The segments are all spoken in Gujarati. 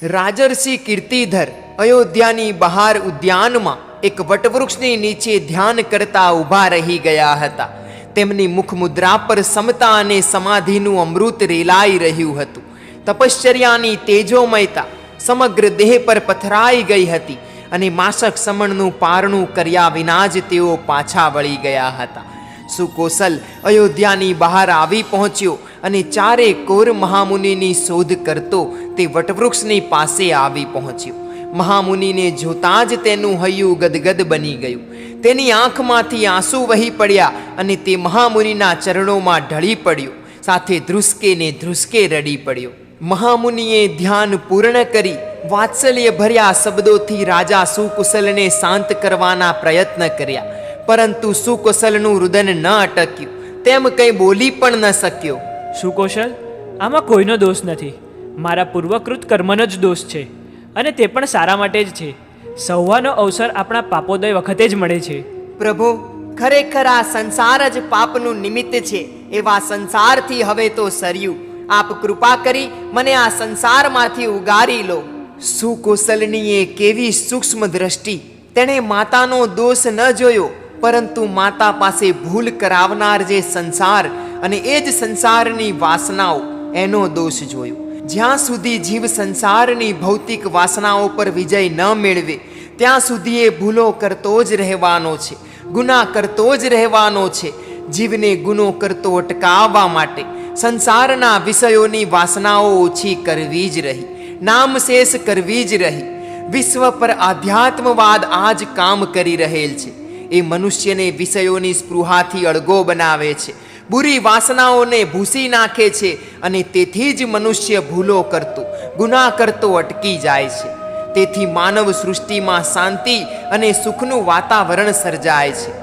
રાજર્ષિ કીર્તિધર અયોધ્યાની બહાર ઉદ્યાનમાં એક વટવૃક્ષની નીચે ધ્યાન કરતા ઊભા રહી ગયા હતા. તેમની મુખમુદ્રા પર સમતા અને સમાધિનું અમૃત રેલાઈ રહ્યું હતું. તપશ્ચર્યાની તેજોમયતા સમગ્ર દેહ પર પથરાઈ ગઈ હતી અને માસક સમણનું પારણું કર્યા વિના જ તેઓ પાછા વળી ગયા હતા. સુકોસલ અયોધ્યાની બહાર આવી પહોંચ્યો અને ચારે કોર મહામુનિની શોધ કરતો તે વટવૃક્ષની પાસે આવી પહોંચ્યો. મહામુનિને જોતાં જ તેનું હૈયું ગદગદ બની ગયું. તેની આંખમાંથી આંસુ વહી પડ્યા અને તે મહામુનિના ચરણોમાં ઢળી પડ્યો. સાથે ધ્રુસકે ને ધ્રુસકે રડી પડ્યો. મહામુનિએ ધ્યાન પૂર્ણ કરી વાત્સલ્ય ભર્યા શબ્દોથી રાજા સુકુશલને શાંત કરવાના પ્રયત્ન કર્યા, પરંતુ સુકુશલનું રુદન ન અટક્યું. તેમ કંઈ બોલી પણ ન શક્યો. સુકુશલ, આમાં કોઈનો દોષ નથી. મારા પૂર્વકૃત કર્મનો જ દોષ છે, અને તે પણ સારા માટે જ છે. સૌવાનો અવસર આપણા પાપોદય વખતે જ મળે છે. પ્રભુ, ખરેખર આ સંસાર જ પાપનું નિમિત્ત છે. એવા સંસારથી હવે તો સરયું. આપ કૃપા કરી મને આ સંસારમાંથી ઉગારી લો. સુકુશલનીએ કેવી સૂક્ષ્મ દ્રષ્ટિ! તેણે માતાનો દોષ ન જોયો, પરંતુ માતા પાસે ભૂલ કરાવનાર જે સંસાર અને એ જ સંસારની વાસનાઓ, એનો દોષ જોયો. જ્યાં સુધી જીવ સંસારની ભૌતિક વાસનાઓ પર વિજય ન મેળવે ત્યાં સુધી એ ભૂલો કરતો જ રહેવાનો છે, ગુના કરતો જ રહેવાનો છે. જીવને ગુનો કરતો અટકાવવા માટે સંસારના વિષયોની વાસનાઓ ઓછી કરવી જ રહી, નામ શેષ કરવી જ રહી. વિશ્વ પર આધ્યાત્મવાદ આ જ કામ કરી રહેલ છે. એ મનુષ્યને વિષયોની સ્પૃહાથી અળગો બનાવે છે, બુરી વાસનાઓને ભૂસી નાખે છે, અને તેથી જ મનુષ્ય ભૂલો કરતો, ગુના કરતો અટકી જાય છે. તેથી માનવ સૃષ્ટિમાં શાંતિ અને સુખનું વાતાવરણ સર્જાય છે.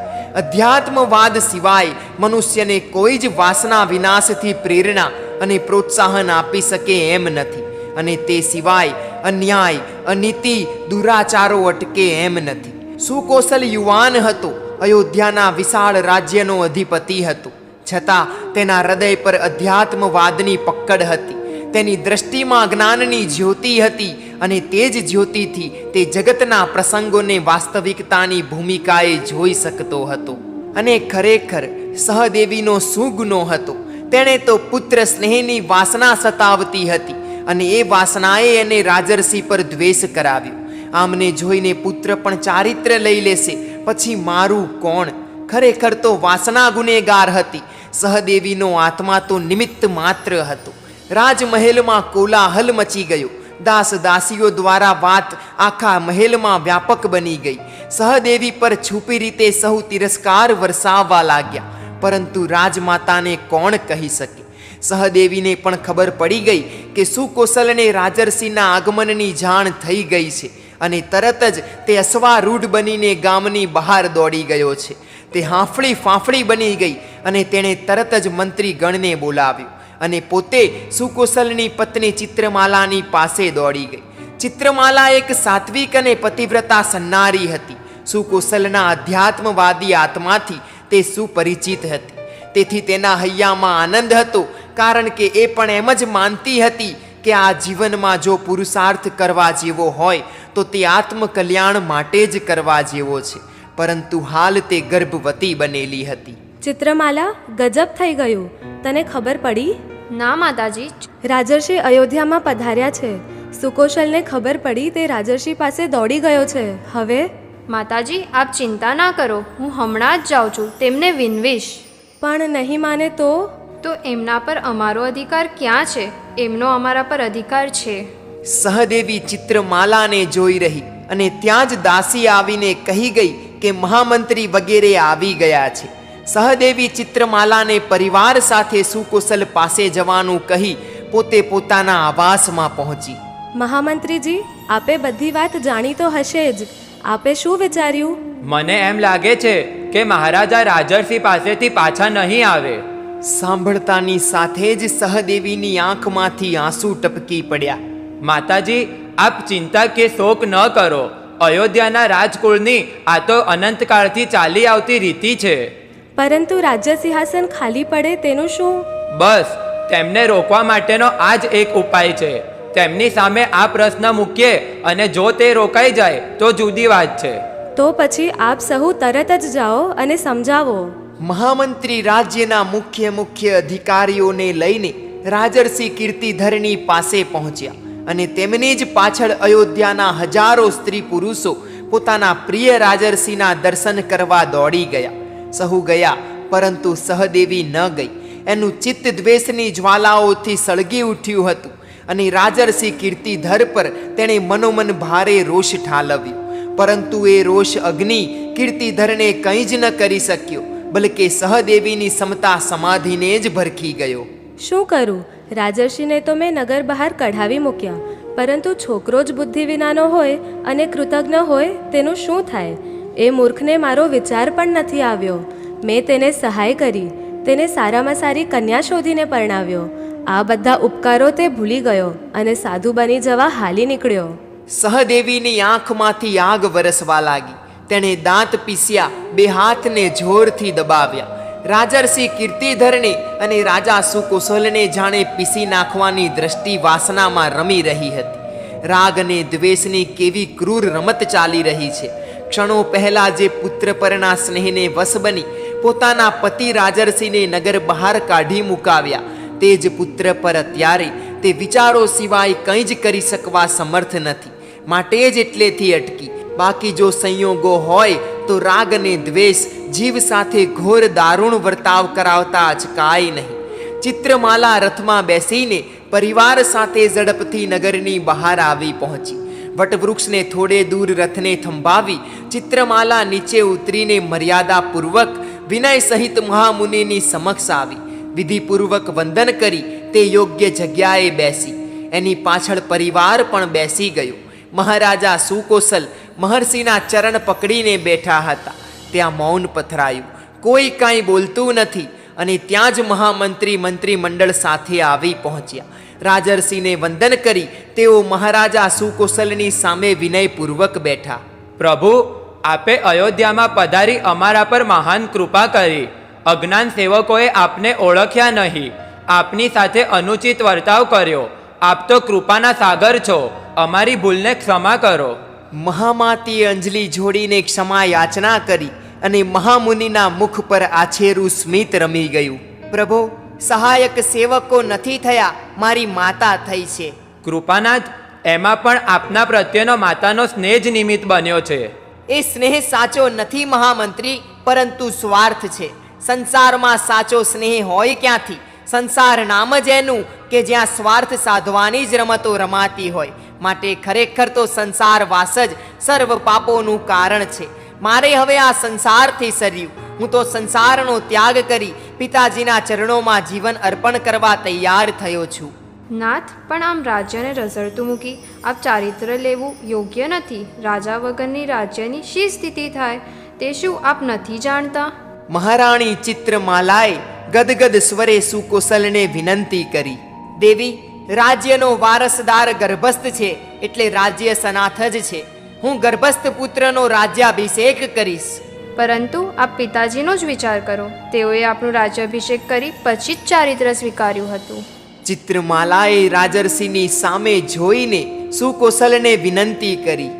અધ્યાત્મવાદ સિવાય મનુષ્યને કોઈ જ વાસના વિનાશથી પ્રેરણા અને પ્રોત્સાહન આપી શકે એમ નથી, અને તે સિવાય અન્યાય, અનીતિ, દુરાચારો અટકે એમ નથી. સુકોસલ યુવાન હતો, અયોધ્યાના વિશાળ રાજ્યનો અધિપતિ હતો, છતાં તેના હૃદય પર અધ્યાત્મવાદની પકડ હતી. તેની દ્રષ્ટિમાં જ્ઞાનની જ્યોતિ હતી, અને તે જ જ્યોતિથી તે જગતના પ્રસંગોને વાસ્તવિકતાની ભૂમિકાએ જોઈ શકતો હતો. અને ખરેખર સહદેવીનો શું ગુનો હતો? તેણે તો પુત્ર સ્નેહની વાસના સતાવતી હતી, અને એ વાસનાએ એને રાજર્ષિ પર દ્વેષ કરાવ્યો. આમને જોઈને પુત્ર પણ ચારિત્ર લઈ લેશે, પછી મારું કોણ? ખરેખર તો વાસના ગુનેગાર હતી. સહદેવીનો આત્મા તો નિમિત્ત માત્ર હતો. રાજમહેલમાં કોલાહલ મચી ગયો. દાસ દાસીઓ દ્વારા વાત આખા મહેલમાં વ્યાપક બની ગઈ. સહદેવી પર છુપી રીતે સહુ તિરસ્કાર વરસાવવા લાગ્યા, પરંતુ રાજમાતાને કોણ કહી શકે? સહદેવીને પણ ખબર પડી ગઈ કે સુકોસલને રાજર્ષિના આગમનની જાણ થઈ ગઈ છે, અને તરત જ તે અશ્વારૂઢ બનીને ગામની બહાર દોડી ગયો છે. તે હાંફળી ફાંફળી બની ગઈ, અને તેણે તરત જ મંત્રી ગણને બોલાવ્યો, અને પોતે સુકોસલની પત્ની ચિત્રમાલાની પાસે દોડી ગઈ. ચિત્રમાલા એક સાત્વિક અને પતિવ્રતા સન્નારી હતી. સુકોસલના અધ્યાત્મવાદી આત્માથી તે સુપરિચિત હતી. તેથી તેના હૈયામાં આનંદ હતો, કારણ કે એ પણ એમ જ માનતી હતી કે આ જીવનમાં જો પુરુષાર્થ કરવા જેવો હોય તો તે આત્મકલ્યાણ માટે જ કરવા જેવો છે. પરંતુ હાલ તે ગર્ભવતી બનેલી હતી. ચિત્રમાલા, ગજબ થઈ ગયું. તને ખબર પડી? ના માતાજી. રાજર્ષિ અયોધ્યામાં પધાર્યા છે. સુકોશલને ખબર પડી, તે રાજર્ષિ પાસે દોડી ગયો છે. હવે માતાજી, આપ ચિંતા ના કરો, હું હમણાં જ જાઉં છું, તેમને વિનવીશ. પણ નહીં માને તો? તો એમના પર અમારો અધિકાર ક્યાં છે? એમનો અમારા પર અધિકાર છે. સહદેવી ચિત્રમાલાને જોઈ રહી, અને ત્યાં જ દાસી આવીને કહી ગઈ કે મહામંત્રી વગેરે આવી ગયા છે. સહદેવી ચિત્રમાલાને પરિવાર સાથે સુકોસલ પાસે જવાનું કહી પોતે પોતાના આવાસમાં પહોંચી. મહામંત્રીજી, આપે બધી વાત જાણી તો હશે જ. આપે શું વિચાર્યું? મને એમ લાગે છે કે મહારાજા રાજર્ષિ પાસેથી પાછા નહીં આવે. સાંભળતાની સાથે જ સહદેવીની આંખમાંથી આંસુ ટપકી પડ્યા. માતાજી, આપ ચિંતા કે શોક ન કરો. અયોધ્યાના રાજકુળની આ તો અનંતકાળથી ચાલી આવતી રીતિ છે. પરંતુ રાજ્ય સિંહાસન ખાલી પડે તેનું શું? બસ તેમને રોકવા માટેનો આ જ એક ઉપાય છે. તેમની સામે આ પ્રશ્ન મૂકીએ અને જો તે રોકાઈ જાય તો જુદી વાત છે. તો પછી આપ સહુ તરત જ જાઓ અને સમજાવો. મહામંત્રી રાજ્યના મુખ્ય અધિકારીઓને લઈને રાજર્ષિ કીર્તિધરની પાસે પહોંચ્યા અને તેમની જ પાછળ અયોધ્યાના હજારો સ્ત્રી પુરુષો પોતાના પ્રિય રાજર્ષિના દર્શન કરવા દોડી ગયા. સહુ ગયા, પરંતુ સહદેવી ન ગઈ. એનું ચિત્ત દ્વેષની જ્વાલાઓથી સળગી ઉઠ્યું હતું અને રાજર્ષિ કીર્તિધર પર તેણે મનોમન ભારે રોષ ઠાલવ્યો. પરંતુ એ રોષ અગ્નિ કીર્તિધરને કંઈ જ ન કરી શક્યો, બલકે સહદેવીની સમતા સમાધિને જ ભરખી ગયો. શું કરું? રાજર્ષિને તો મેં નગર બહાર કઢાવી મૂક્યા, પરંતુ છોકરો જ બુદ્ધિ વિનાનો હોય અને કૃતજ્ઞ હોય તેનું શું થાય? એ મૂર્ખને મારો વિચાર પણ નથી આવ્યો. મેં તેને સહાય કરી, તેને સારામાં સારી કન્યા શોધીને પરણાવ્યો. આ બધા ઉપકારો તે ભૂલી ગયો અને સાધુ બની જવા હાલી નીકળ્યો. સહદેવીની આંખમાંથી આગ વરસવા લાગી. તેણે દાંત પીસ્યા, બે હાથને જોરથી દબાવ્યા. રાજર્ષિ કીર્તિધરને અને રાજા સુકુશલને જાણે પીસી નાખવાની દ્રષ્ટિ વાસનામાં રમી રહી હતી. રાગ અને દ્વેષની કેવી ક્રૂર રમત ચાલી રહી છે. ક્ષણો પહેલા જે પુત્ર પરના સ્નેહને વશ બની પોતાના પતિ રાજર્ષિને નગર બહાર કાઢી મુકાવ્યા, તે જ પુત્ર પર અત્યારે તે વિચારો સિવાય કંઈ જ કરી શકવા સમર્થ નથી. માટે જ એટલેથી અટકી. બાકી જો સંયોગો હોય તો રાગ અને દ્વેષ જીવ સાથે ઘોર દારૂણ વર્તાવ કરાવતા અચકાય નહીં. ચિત્રમાલા રથમાં બેસીને પરિવાર સાથે ઝડપથી નગરની બહાર આવી પહોંચી. વટવૃક્ષને થોડે દૂર રથને થંભાવી ચિત્રમાલા નીચે ઉતરીને મર્યાદાપૂર્વક વિનય સહિત મહામુનિની સમક્ષ આવી. વિધિપૂર્વક વંદન કરી તે યોગ્ય જગ્યાએ બેસી. એની પાછળ પરિવાર પણ બેસી ગયો. મહારાજા સુકોસલ મહર્ષિના ચરણ પકડીને બેઠા હતા. ત્યાં મૌન પથરાયું. કોઈ કાંઈ બોલતું નથી અને ત્યાં જ મહામંત્રી મંત્રીમંડળ સાથે આવી પહોંચ્યા. રાજર્ષિને વંદન કરી તેઓ મહારાજા સુકોસલની સામે વિનયપૂર્વક બેઠા. પ્રભુ, આપે અયોધ્યામાં પધારી અમારા પર મહાન કૃપા કરી. અજ્ઞાન સેવકોએ આપને ઓળખ્યા નહીં. આપની સાથે અનુચિત વર્તાવ કર્યો. આપ તો કૃપાના સાગર છો. અમારી ભૂલને ક્ષમા કરો. મહામાતીએ અંજલિ જોડીને ક્ષમા યાચના કરી અને મહામુનિના મુખ પર આછેરું સ્મિત રમી ગયું. પ્રભુ, સહાયક સેવકો નથી થયા, મારી માતા થઈ છે. કૃપાનાથ, એમાં પણ આપના પ્રત્યેનો માતાનો સ્નેહ જ નિમિત્ત બન્યો છે. એ સ્નેહ સાચો નથી મહામંત્રી, પરંતુ સ્વાર્થ છે. સંસારમાં સાચો સ્નેહ હોય ક્યાંથી? સંસાર નામ જ એનું કે જ્યાં સ્વાર્થ સાધવાની જ રમતો રમાતી હોય. માટે ખરેખર તો સંસાર વાસ જ સર્વ પાપોનું કારણ છે. મારે હવે આ સંસારથી સર્યું. હું તો સંસારનો ત્યાગ કરી પિતાજીના ચરણોમાં જીવન અર્પણ કરવા તૈયાર થયો છું. નાથ, પણ આમ રાજ્યને રઝળતું મૂકી આપ ચારિત્ર લેવું યોગ્ય નથી. રાજા વગરની રાજ્યની શી સ્થિતિ થાય તે શું આપ નથી જાણતા? મહારાણી ચિત્રમાલાએ ગદગદ સ્વરે સુકોસલને વિનંતી કરી. દેવી, રાજ્યનો વારસદાર ગર્ભસ્થ છે, એટલે રાજ્ય સનાથ જ છે. હું ગર્ભસ્થ પુત્રનો રાજ્યાભિષેક કરીશ. પરંતુ આપ પિતાજીનો જ વિચાર કરો. તેઓએ આપણું રાજ્યાભિષેક કરી પછી જ ચારિત્ર સ્વીકાર્યું હતું. ચિત્રમાલાએ રાજર્ષિની સામે જોઈને સુકોસલને વિનંતી કરી.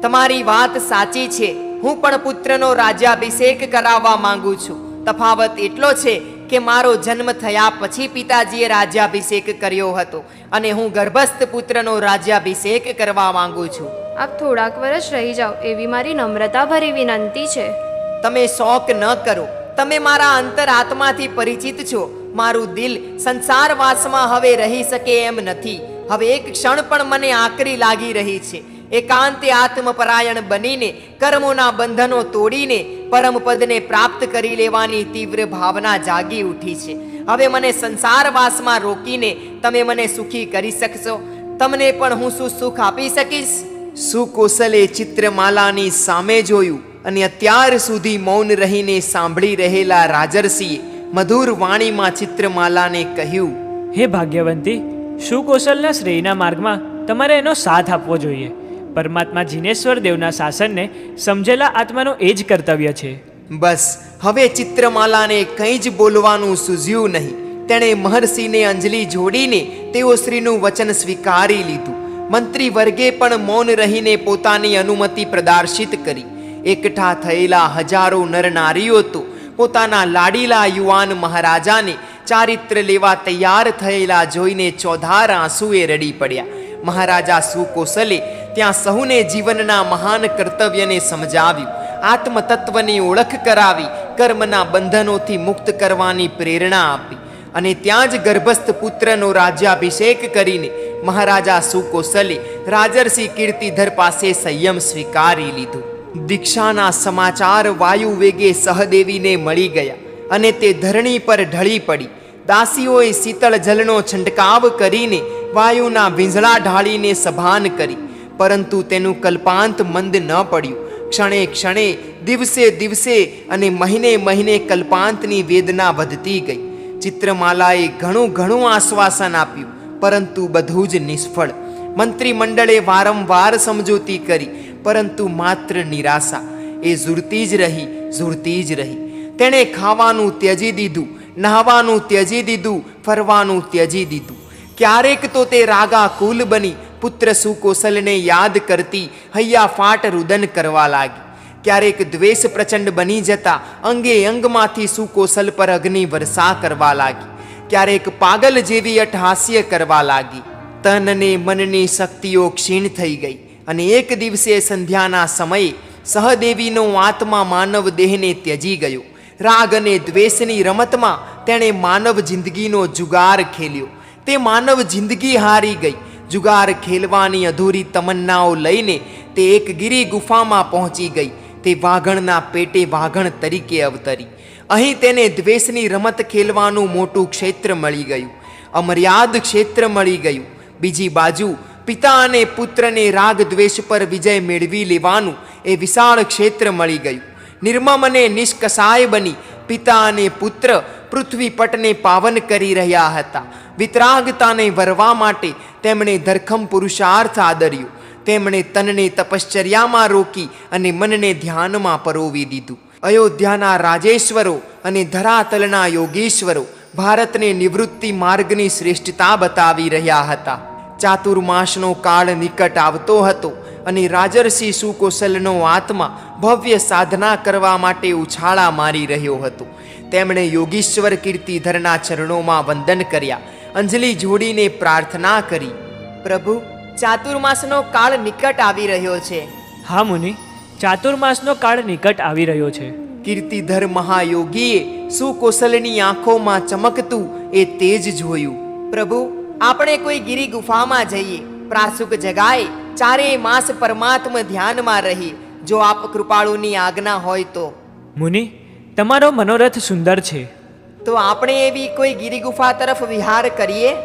તમારી વાત સાચી છે. હું પણ પુત્રનો રાજ્યાભિષેક કરાવવા માંગુ છું. તફાવત એટલો છે કે મારો જન્મ થયા પછી પિતાજીએ રાજ્યાભિષેક કર્યો હતો અને હું ગર્ભસ્થ પુત્રનો રાજ્યાભિષેક કરવા માંગુ છું. આપ થોડાક વર્ષ રહી જાઓ એવી મારી નમ્રતા ભરી વિનંતી છે. તમે શોક ન કરો. તમે મારા અંતર આત્માથી પરિચિત છો. મારું દિલ સંસારવાસમાં હવે રહી શકે એમ નથી. હવે એક ક્ષણ પણ મને આકરી લાગી રહી છે. એકાંતે આત્મપરાયણ બનીને કર્મોના બંધનો તોડીને પરમપદને પ્રાપ્ત કરી લેવાની તીવ્ર ભાવના જાગી ઉઠી છે. હવે મને સંસારવાસમાં રોકીને તમે મને સુખી કરી શકશો? તમને પણ હું શું સુખ આપી શકીશ? સુકોસલે ચિત્રમાલાની સામે જોયું અને અત્યાર સુધી મૌન રહીને સાંભળી રહેલા રાજર્ષિએ મધુર વાણીમાં ચિત્રમાલાને કહ્યું, હે ભાગ્યવંતી, સુકૌશલના શ્રેયના માર્ગમાં તમારે એનો સાથ આપવો જોઈએ. પરમાત્મા જીનેશ્વર દેવના શાસનને સમજેલા આત્માનું એ જ કર્તવ્ય છે. બસ હવે ચિત્રમાલાને કંઈ જ બોલવાનું સૂઝ્યું નહીં. તેણે મહર્ષિને અંજલિ જોડીને તેઓ શ્રીનું વચન સ્વીકારી લીધું. મંત્રી વર્ગે પણ મૌન રહીને પોતાની અનુમતિ પ્રદર્શિત કરી. એકઠા થયેલા હજારો નર નારીઓ તો પોતાના લાડીલા યુવાન મહારાજાને ચારિત્ર લેવા તૈયાર થયેલા જોઈને ચોધાર આંસુએ રડી પડ્યા. મહારાજા સુકોસલે ત્યાં સહુને જીવનના મહાન કર્તવ્યને સમજાવ્યું, આત્મતત્વની ઓળખ કરાવી, કર્મના બંધનોથી મુક્ત કરવાની પ્રેરણા આપી અને ત્યાં જ ગર્ભસ્થ પુત્રનો રાજ્યાભિષેક કરીને મહારાજા સુકોસલે રાજર્ષિ કીર્તિધર પાસે સંયમ સ્વીકારી લીધું. દીક્ષાના સમાચાર વાયુ વેગે સહદેવીને મળી ગયા અને તે ધરણી પર ઢળી પડી. દાસીઓએ શીતળ જલનો છંટકાવ કરીને વાયુના વીંઝળા ઢાળીને સભાન કરી, પરંતુ તેનું કલ્પાંત મંદ ન પડ્યું. ક્ષણે ક્ષણે, દિવસે દિવસે અને મહિને મહિને કલ્પાંતની વેદના વધતી ગઈ. ચિત્રમાલાએ ઘણું આશ્વાસન આપ્યું, પરંતુ બધું જ નિષ્ફળ. મંત્રીમંડળે વારંવાર સમજૂતી કરી, પરંતુ માત્ર નિરાશા. એ ઝૂરતી જ રહી. તેણે ખાવાનું ત્યજી દીધું, નહાવાનું ત્યજી દીધું, ફરવાનું ત્યજી દીધું. ક્યારેક તો તે રાગાકુલ બની પુત્ર સુકોસલને યાદ કરતી હૈયા ફાટ રુદન કરવા લાગી. ક્યારેક દ્વેષ પ્રચંડ બની જતા અંગે અંગમાંથી સુકોસલ પર અગ્નિ વર્ષા કરવા લાગી. ક્યારેક પાગલ જેવી અટહાસ્ય કરવા લાગી. તન અને મનની શક્તિઓ ક્ષીણ થઈ ગઈ અને એક દિવસે સંધ્યાના સમયે સહદેવીનો આત્મા માનવ દેહને ત્યજી ગયો. રાગ અને દ્વેષની રમતમાં તેણે માનવ જિંદગીનો જુગાર ખેલ્યો. તે માનવ જિંદગી હારી ગઈ. જુગાર ખેલવાની અધૂરી તમન્નાઓ લઈને તે એક ગિરી ગુફામાં પહોંચી ગઈ. તે વાઘણના પેટે વાઘણ તરીકે અવતરી. અહીં તેને દ્વેષની રમત ખેલવાનું મોટું ક્ષેત્ર મળી ગયું, અમર્યાદ ક્ષેત્ર મળી ગયું. બીજી બાજુ પિતા અને પુત્રને રાગ દ્વેષ પર વિજય મેળવી લેવાનું એ વિશાળ ક્ષેત્ર મળી ગયું. નિર્મમ અને નિષ્કસાય બની પિતા અને પુત્ર પૃથ્વી પટને પાવન કરી રહ્યા હતા. વિતરાગતાને વરવા માટે તેમણે ધરખમ પુરુષાર્થ આદર્યો. તેમણે તનને તપશ્ચર્યામાં રોકી અને મનને ધ્યાનમાં પરોવી દીધું. અયોધ્યાના રાજેશ્વરો અને ધરાતલના યોગીશ્વરો ભારતને નિવૃત્તિ માર્ગની શ્રેષ્ઠતા બતાવી રહ્યા હતા. ચાતુર્માસનો કાળ નિકટ આવતો હતો અને રાજર્ષિ સુકોસલનો આત્મા ભવ્ય સાધના કરવા માટે ઉછાળા મારી રહ્યો હતો. તેમણે યોગીશ્વર કીર્તિધરના ચરણોમાં વંદન કર્યા, અંજલિ જોડીને પ્રાર્થના કરી, પ્રભુ, ચાતુર્માસનો કાળ નિકટ આવી રહ્યો છે. હા મુનિ, ચાતુર્માસનો કાળ નિકટ આવી રહ્યો છે. કીર્તિધર મહાયોગીએ સુકોસલની આંખોમાં ચમકતું એ તેજ જોયું. પ્રભુ, આપણે કોઈ ગિરી ગુફામાં જઈએ, પ્રાસુક જગાએ, ચારેય માસ પરમાત્મ ધ્યાનમાં રહી, જો આપ કૃપાળુની આજ્ઞા હોય તો. મુનિ, તમારો મનોરથ સુંદર છે. તો આપણે એવી કોઈ ગિરી ગુફા તરફ વિહાર કરીએ.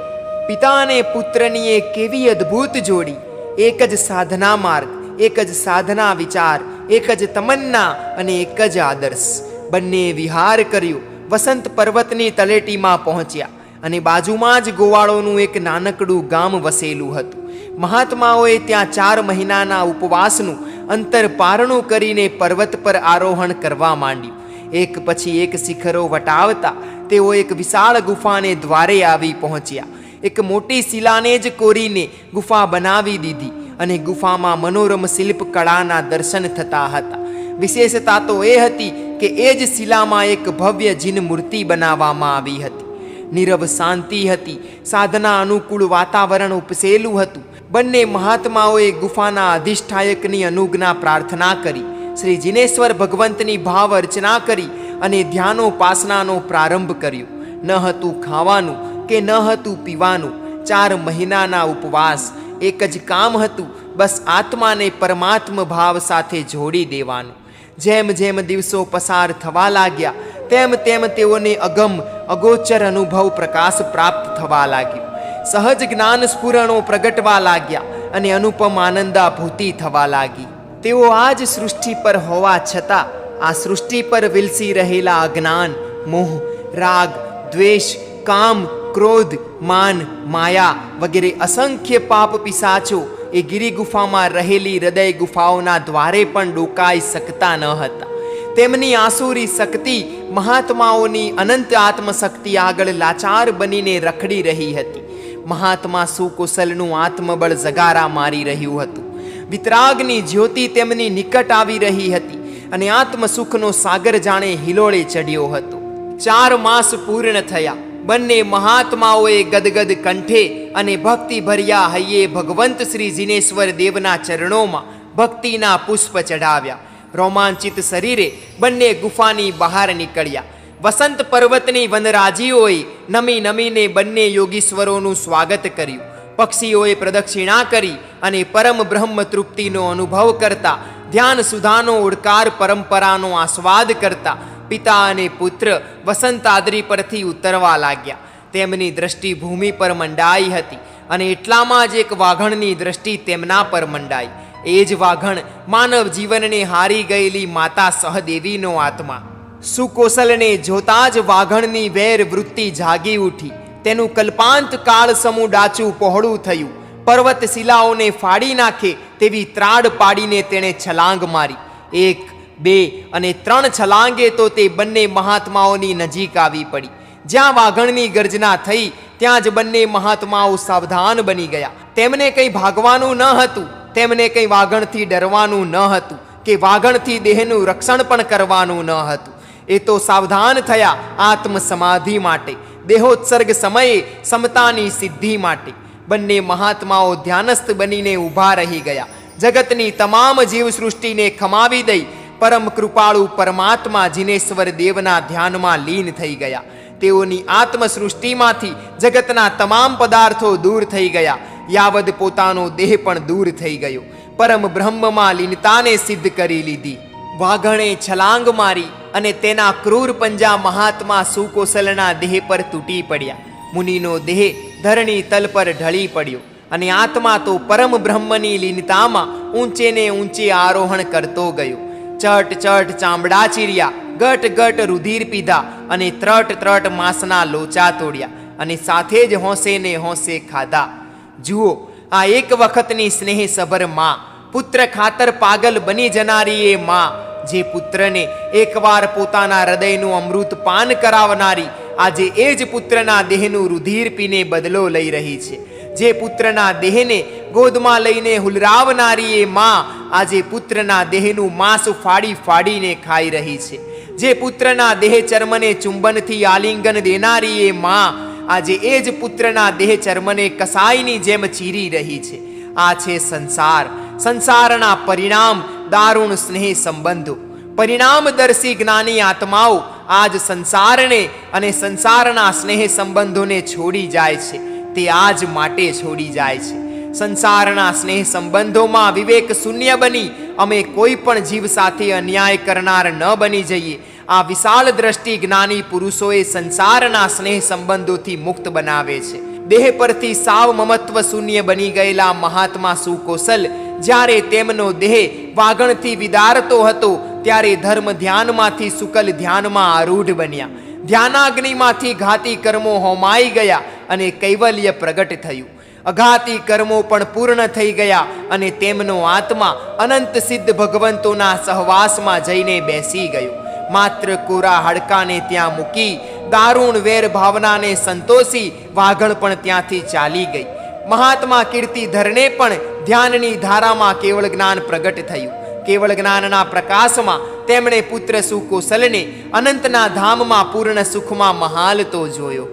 પિતા અને પુત્રની એક કેવી અદ્ભુત જોડી! એક જ સાધના માર્ગ, એક જ સાધના વિચાર, એક જ તમન્ના અને એક જ આદર્શ. બંને વિહાર કર્યો. વસંત પર્વતની તળેટીમાં પહોંચ્યા અને બાજુમાં જ ગોવાળોનું એક નાનકડું ગામ વસેલું હતું. મહાત્માઓએ ત્યાં 4 મહિનાના ઉપવાસનું અંતર પારણું કરીને પર્વત પર આરોહણ કરવા માંડ્યું. એક પછી એક શિખરો વટાવતા તેઓ એક વિશાળ ગુફાને દ્વારે આવી પહોંચ્યા. એક મોટી શિલાને જ કોરીને ગુફા બનાવી દીધી અને ગુફામાં મનોરમ શિલ્પ કળાના દર્શન થતા હતા. વિશેષતા તો એ હતી કે એ જ શિલામાં એક ભવ્ય જીન મૂર્તિ બનાવવામાં આવી હતી. નીરવ શાંતિ હતી. સાધના અનુકૂળ વાતાવરણ ઉપસેલું હતું. બંને મહાત્માઓએ ગુફાના અધિષ્ઠાયકની અનુજ્ઞા પ્રાર્થના કરી, શ્રી જિનેશ્વર ભગવંતની ભાવ અર્ચના કરી અને ધ્યાનોપાસનાનો પ્રારંભ કર્યો. ન હતું ખાવાનું કે ન હતું પીવાનું. 4 મહિનાના ઉપવાસ. એક જ કામ હતું, બસ આત્માને પરમાત્મ ભાવ સાથે જોડી દેવાનું. જેમ જેમ દિવસો પસાર થવા લાગ્યા તેમ તેમ તેઓને અગોચર અનુભવ પ્રકાશ પ્રાપ્ત થવા લાગ્યો. સહજ જ્ઞાન સ્ફુરણો પ્રગટવા લાગ્યા અને અનુપમ આનંદાભૂતિ થવા લાગી. તેઓ આ જ સૃષ્ટિ પર હોવા છતાં આ સૃષ્ટિ પર વિલસી રહેલા અજ્ઞાન, મોહ, રાગ, દ્વેષ, કામ, ક્રોધ, માન, માયા વગેરે અસંખ્ય પાપ પિશાચો એ ગિરી ગુફામાં રહેલી હૃદય ગુફાઓના દ્વારે પણ ડોકાઈ શકતા ન હતા. તેમની આસુરી શક્તિ મહાત્માઓની અનંત આત્મશક્તિ આગળ લાચાર બનીને રખડી રહી હતી. મહાત્મા સુકુશલનું આત્મબળ જગારા મારી રહ્યું હતું. વિતરાગની જ્યોતિ તેમની નિકટ આવી રહી હતી અને આત્મસુખનો સાગર જાણે હિલોળે ચડ્યો હતો. 4 માસ પૂર્ણ થયા. બંને મહાત્માઓએ ગદગદ કંઠે અને ભક્તિ ભર્યા હૈયે ભગવંત શ્રી જિનેશ્વર દેવના ચરણોમાં ભક્તિના પુષ્પ ચઢાવ્યા. રોમાંચિત શરીરે બંને ગુફાની બહાર નીકળ્યા. વસંત પર્વતની વનરાજીઓએ નમી નમીને બંને યોગીશ્વરોનું સ્વાગત કર્યું. પક્ષીઓએ પ્રદક્ષિણા કરી અને પરમ બ્રહ્મ તૃપ્તિનો અનુભવ કરતા, ધ્યાન સુધાનો ઉડકાર પરંપરાનો આસ્વાદ કરતા પિતા અને પુત્ર વસંતાદ્રી પરથી ઉતરવા લાગ્યા. તેમની દ્રષ્ટિ ભૂમિ પર મંડાઈ હતી અને એટલામાં જ એક વાઘણની દ્રષ્ટિ તેમના પર મંડાઈ. એ જ વાઘણ માનવ જીવનને હારી ગયેલી માતા સહદેવીનો આત્મા. સુકોસલને જોતા જ વાઘણની વેર વૃત્તિ જાગી ઉઠી. તેનું કલ્પાંત કાળ સમૂહ ડાચું પહોળું થયું. પર્વત શિલાઓને ફાડી નાખે તેવી ત્રાડ પાડીને તેણે છલાંગ મારી. 1, 2 અને 3 છલાંગે તો તે બંને મહાત્માઓની નજીક આવી પડી. જ્યાં વાઘણની ગર્જના થઈ ત્યાં જ બંને મહાત્માઓ સાવધાન બની ગયા. તેમને કંઈ ભાગવાનું ન હતું, તેમને કંઈ વાઘણથી ડરવાનું ન હતું કે વાઘણથી દેહનું રક્ષણ પણ કરવાનું ન હતું. એ તો સાવધાન થયા આત્મ સમાધિ માટે, દેહોત્સર્ગ સમયે સમતાની સિદ્ધિ માટે. બંને મહાત્માઓ ધ્યાનસ્થ બનીને ઊભા રહી ગયા. જગતની તમામ જીવસૃષ્ટિને ખમાવી દઈ પરમ કૃપાળુ પરમાત્મા જિનેશ્વર દેવના ધ્યાનમાં લીન થઈ ગયા. તેઓની આત્મસૃષ્ટિમાંથી જગતના તમામ પદાર્થો દૂર થઈ ગયા. યાવદ પોતાનો દેહ પણ દૂર થઈ ગયો. પરમ બ્રહ્મમાં લીનતાને સિદ્ધ કરી લીધી. વાઘણે છલાંગ મારી અને તેના ક્રૂર પંજા મહાત્મા સુકોસલના દેહ પર તૂટી પડ્યા. મુનિનો દેહ ધરણી તલ પર ઢળી પડ્યો અને આત્મા તો પરમ બ્રહ્મની લીનતામાં ઊંચે ને ઊંચે આરોહણ કરતો ગયો. ચટ ચટ ચામડા ચીર્યા, ગટ ગટ રુધિર પીધા અને ત્રટ ત્રટ માંસના લોચા તોડ્યા અને સાથે જ હોંશે ને હોંશે ખાધા. જુઓ, આ એક વખતની સ્નેહ સભર માં, પુત્ર ખાતર પાગલ બની જનારી એ માં, જે પુત્રને એકવાર પોતાના હૃદયનું અમૃત પાન કરાવનારી આજે એ જ પુત્રના દેહનું રુધિર પીને બદલો લઈ રહી છે. જે પુત્રના દેહને ગોદમાં લઈને હુલરાવનારી એ માં આજે પુત્રના દેહનું માંસ ફાડી ફાડીને ખાઈ રહી છે. જે પુત્રના દેહ ચર્મને ચુંબનથી આલિંગન દેનારી એ માં આજે એ જ પુત્રના દેહ ચર્મને કસાઈની જેમ ચીરી રહી છે. આ છે સંસાર. સંસારના પરિણામ દારૂણ સ્નેહ સંબંધો. પરિણામદર્શી જ્ઞાની આત્માઓ આજ સંસારને અને સંસારના સ્નેહ સંબંધોને છોડી જાય છે. તે આજ માટે છોડી જાય છે. સંસારના સ્નેહ સંબંધોમાં વિવેક શૂન્ય બની અમે કોઈ પણ જીવ સાથે અન્યાય કરનાર ન બની જઈએ. આ વિશાળ દ્રષ્ટિ જ્ઞાની પુરુષોએ સંસારના સ્નેહ સંબંધોથી મુક્ત બનાવે છે. દેહ પરથી સાવ મમત્વ શૂન્ય બની ગયેલા મહાત્મા સુકોસલ જ્યારે તેમનો દેહ વાગણથી વિદારતો હતો ત્યારે ધર્મ ધ્યાનમાંથી સુકલ ધ્યાનમાં આરૂઢ બન્યા. ધ્યાનાગ્નિમાંથી ઘાતી કર્મો હોમાઈ ગયા અને કૈવલ્ય પ્રગટ થયું. અઘાતી કર્મો પણ પૂર્ણ થઈ ગયા અને તેમનો આત્મા અનંત સિદ્ધ ભગવંતોના સહવાસમાં જઈને બેસી ગયો. માત્ર કોરા હાડકાને ત્યાં મૂકી દારૂણ વેર ભાવનાને સંતોષી વાઘણ પણ ત્યાંથી ચાલી ગઈ. મહાત્મા કીર્તિધરને પણ ધ્યાનની ધારામાં કેવળ જ્ઞાન પ્રગટ થયું. કેવળ જ્ઞાનના પ્રકાશમાં તેમણે પુત્ર સુકોસલને અનંતના ધામમાં પૂર્ણ સુખમાં મહાલતો જોયો.